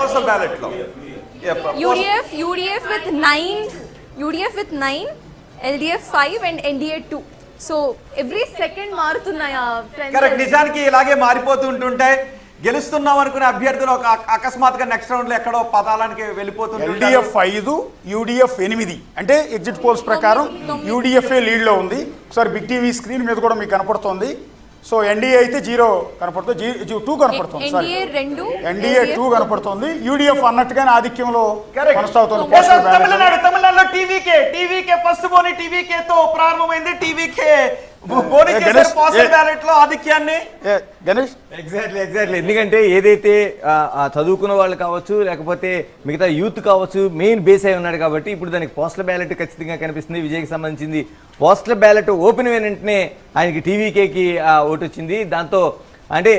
Postal ballot లో UDF with 9, LDF 5 and NDA 2. So every second మారుతున్నాయి ఆ trends. Correct, నిజానికి ఇలాగే మారిపోతుంటుంటాయి. గెలుస్తున్నాం అనుకునే అభ్యర్థులు ఒక అకస్మాత్తుగా నెక్స్ట్ రౌండ్ లో ఎక్కడో పతాళానికి వెళ్ళిపోతుంటారు. LDF 5, UDF 8 అంటే ఎగ్జిట్ పోల్స్ ప్రకారం UDF లీడ్ లో ఉంది. ఒకసారి బిగ్ టీవీ స్క్రీన్ మీద కూడా మీకు కనపడుతుంది. సో ఎన్డీఏ అయితే 0 కనపడుతుంది, 2 కనపడుతుంది, ఎన్డీఏ 2 కనపడుతుంది. యూడీఎఫ్ అన్నట్టుగానే ఆధిక్యంలో కొనసాగుతుంది. తమిళనాడులో టీవీకే ఫస్ట్ బోని టీవీకే తో ప్రారంభమైంది. టీవీకే గణేష్ ఎగ్జాక్ట్లీ ఎందుకంటే ఏదైతే చదువుకున్న వాళ్ళు కావచ్చు లేకపోతే మిగతా యూత్ కావచ్చు మెయిన్ బేస్ అయి ఉన్నాడు కాబట్టి ఇప్పుడు దానికి పోస్టల్ బ్యాలెట్ ఖచ్చితంగా కనిపిస్తుంది. విజయ్కి సంబంధించింది పోస్టల్ బ్యాలెట్ ఓపెన్ అయిన వెంటనే ఆయనకి టీవీకేకి ఓటు వచ్చింది. దాంతో అంటే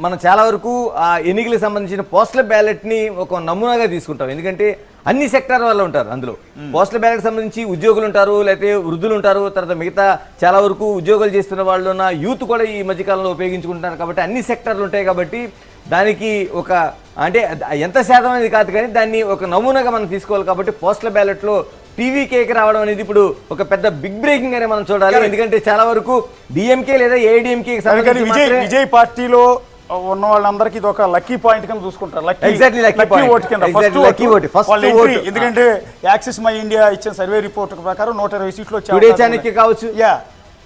మనం చాలా వరకు ఆ ఎన్నికలకు సంబంధించిన పోస్టల్ బ్యాలెట్ని ఒక నమూనాగా తీసుకుంటాం. ఎందుకంటే అన్ని సెక్టార్ వాళ్ళు ఉంటారు అందులో. పోస్టల్ బ్యాలెట్ సంబంధించి ఉద్యోగులు ఉంటారు, లేకపోతే వృద్ధులు ఉంటారు, తర్వాత మిగతా చాలా వరకు ఉద్యోగాలు చేస్తున్న వాళ్ళు ఉన్న యూత్ కూడా ఈ మధ్యకాలంలో ఉపయోగించుకుంటున్నారు. కాబట్టి అన్ని సెక్టార్లు ఉంటాయి కాబట్టి దానికి ఒక అంటే ఎంత శాతం అనేది కాదు కానీ దాన్ని ఒక నమూనాగా మనం తీసుకోవాలి. కాబట్టి పోస్టల్ బ్యాలెట్లో టీవీకేకి రావడం అనేది ఇప్పుడు ఒక పెద్ద బిగ్ బ్రేకింగ్ అనే మనం చూడాలి. ఎందుకంటే చాలా వరకు డిఎంకే లేదా ఏఐడిఎంకే విజయ్ పార్టీలో ఉన్న వాళ్ళందరికీ ఇది ఒక లక్కీ పాయింట్ కింద చూసుకుంటారు. ఎందుకంటే యాక్సిస్ మై ఇండియా ఇచ్చిన సర్వే రిపోర్ట్ ప్రకారం 120 సీట్లు వచ్చాయి కావచ్చు.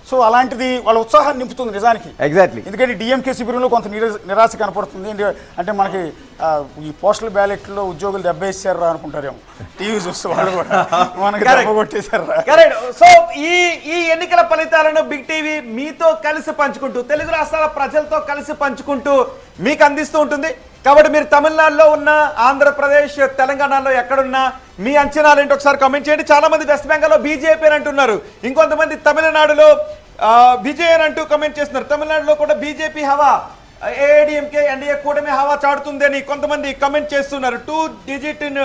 సో అలాంటిది వాళ్ళ ఉత్సాహాన్ని నింపుతుంది నిజానికి. ఎగ్జాక్ట్లీ ఎందుకంటే డిఎంకే శిబిరంలో కొంత నిరాశ కనపడుతుంది. అంటే మనకి ఈ పోస్టల్ బ్యాలెట్ లో ఉద్యోగులు దెబ్బేసారా అనుకుంటారేమో టీవీ చూస్తే వాళ్ళు కూడా మనకి దెబ్బ కొట్టేశారా. సో ఈ ఎన్నికల ఫలితాలను బిగ్ టీవీ మీతో కలిసి పంచుకుంటూ తెలుగు రాష్ట్రాల ప్రజలతో కలిసి పంచుకుంటూ మీకు అందిస్తూ ఉంటుంది. కాబట్టి మీరు తమిళనాడులో ఉన్న, ఆంధ్రప్రదేశ్, తెలంగాణలో ఎక్కడున్నా మీ అంచనాలు ఏంటి ఒకసారి కామెంట్ చేయండి. చాలా మంది వెస్ట్ బెంగాల్లో బీజేపీ అని అంటున్నారు, ఇంకొంతమంది తమిళనాడులో విజయ్ అని అంటూ కామెంట్ చేస్తున్నారు. తమిళనాడులో కూడా బీజేపీ హవా, ఏఐడిఎంకే ఎన్డీఏ కూటమి హవా చాటుతుంది అని కొంతమంది కమెంట్ చేస్తున్నారు. 2 digit in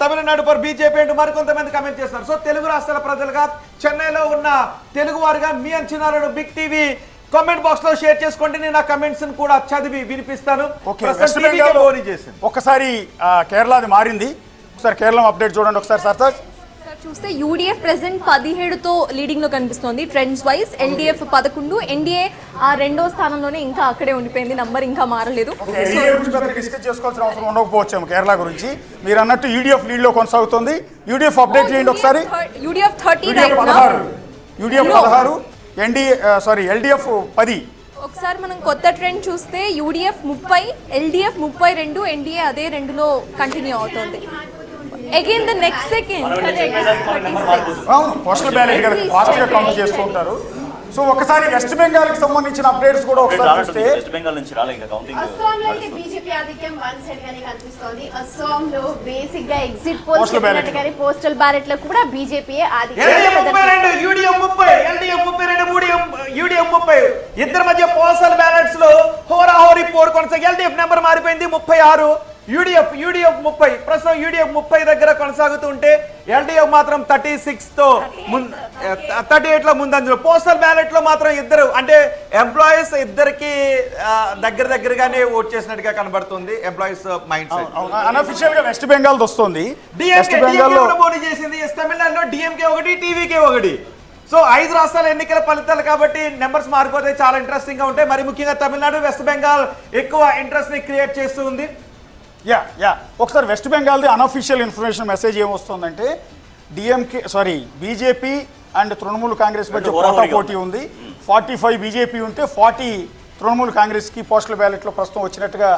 Tamil Nadu for BJP అంటూ మరి కొంతమంది కమెంట్ చేస్తున్నారు. సో తెలుగు రాష్ట్రాల ప్రజలుగా, చెన్నైలో ఉన్న తెలుగు వారుగా మీ అంచనాలను బిగ్ టీవీ కామెంట్ బాక్స్ లో షేర్ చేసుకోండి. నేను ఆ కమెంట్స్ కూడా చదివి వినిపిస్తాను. ఒకసారి కేరళది మారింది, ఒకసారి కేరళ అప్డేట్ చూడండి ఒకసారి. సార్ చూస్తే యూడీఎఫ్ ప్రెసెంట్ 17తో లీడింగ్ లో కనిపిస్తోంది ట్రెండ్స్ వైజ్. ఎల్డీఎఫ్ 11, ఎన్డీఏ ఆ 2వ స్థానంలోనే ఇంకా అక్కడే ఉండిపోయింది, నంబర్ ఇంకా మారలేదు. డిస్కస్ చేసుకోవాల్సిన అవసరం ఉండకపోవచ్చు కేరళ గురించి. మీరు అన్నట్టు యూడీఎఫ్ లీడ్ లో కొనసాగుతుంది. యూడీఎఫ్ అప్డేట్ చేయండి ఒకసారి. UDF 16, LDF 10. ఒకసారి మనం కొత్త ట్రెండ్ చూస్తే యూడీఎఫ్ 30, ఎల్డీఎఫ్ 32, ఎన్డీఏ అదే 2లో కంటిన్యూ అవుతుంది. Again the next second postal ballot కదా ఫాస్ట్ గా కౌంట్ చేస్తూ ఉంటారు. సో ఒకసారి వెస్ట్ బెంగాల్ కి సంబంధించిన అప్డేట్స్ కూడా ఒకసారి చూస్తే వెస్ట్ బెంగాల్ నుంచి రాలేదు కౌంటింగ్. అస్సాం లో అయితే బీజేపీ ఆధిక్యం వన్ సైడ్ గానే కనిపిస్తోంది. అస్సాం లో బేసిక్ గా ఎగ్జిట్ పోల్స్ చెప్పినట్టుగానే పోస్టల్ బ్యాలెట్ లో కూడా బీజేపీ ఆధిక్యం. UDF 30, LDF 32, UDF 30. ఇద్దరి మధ్య పోస్టల్ బ్యాలెట్స్ లో హోరాహోరీ పోరు కొనసాగి ఎల్డీఎఫ్ నెంబర్ మారిపోయింది 36. యూడీఎఫ్ 30, ప్రస్తుతం యూడీఎఫ్ 30 దగ్గర కొనసాగుతుంటే ఎల్డీఎఫ్ మాత్రం 36 తో 38 లో ముందంజలో. పోస్టల్ బ్యాలెట్ లో మాత్రం ఇద్దరు అంటే ఎంప్లాయీస్ ఇద్దరికి దగ్గరగానే ఓట్ చేసినట్టుగా కనబడుతుంది. ఎంప్లాయీస్ మైండ్ సెట్ అన్అఫిషియల్ గా వెస్ట్ బెంగాల్ వస్తుంది. చేసింది తమిళనాడులో డిఎంకే 1, టీవీకే 1. సో 5 రాష్ట్రాల ఎన్నికల ఫలితాలు కాబట్టి నెంబర్స్ మారిపోతే చాలా ఇంట్రెస్టింగ్ గా ఉంటాయి. మరి ముఖ్యంగా తమిళనాడు, వెస్ట్ బెంగాల్ ఎక్కువ ఇంట్రెస్ట్ ని క్రియేట్ చేస్తూ ఉంది. ఒకసారి వెస్ట్ బెంగాల్ది అన్అఫీషియల్ ఇన్ఫర్మేషన్ మెసేజ్ ఏమొస్తుందంటే బీజేపీ అండ్ తృణమూల్ కాంగ్రెస్ మధ్య పోటీ ఉంది. 45 బీజేపీ ఉంటే 40 తృణమూల్ కాంగ్రెస్ కి పోస్టల్ బ్యాలెట్ లో ప్రస్తుతం వచ్చినట్టుగా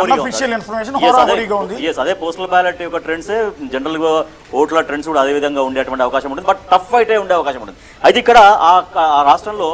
అన్అఫీషియల్ ఇన్ఫర్మేషన్ హోరాహోరీగా ఉంది. అదే పోస్టల్ బ్యాలెట్ యొక్క ట్రెండ్స్ జనరల్ గా ఓట్ల ట్రెండ్స్ కూడా అదే విధంగా ఉండేటువంటి అవకాశం ఉంటుంది. బట్ టఫ్ ఫైట్ ఉండే అవకాశం ఉంటుంది. అయితే ఇక్కడ ఆ రాష్ట్రంలో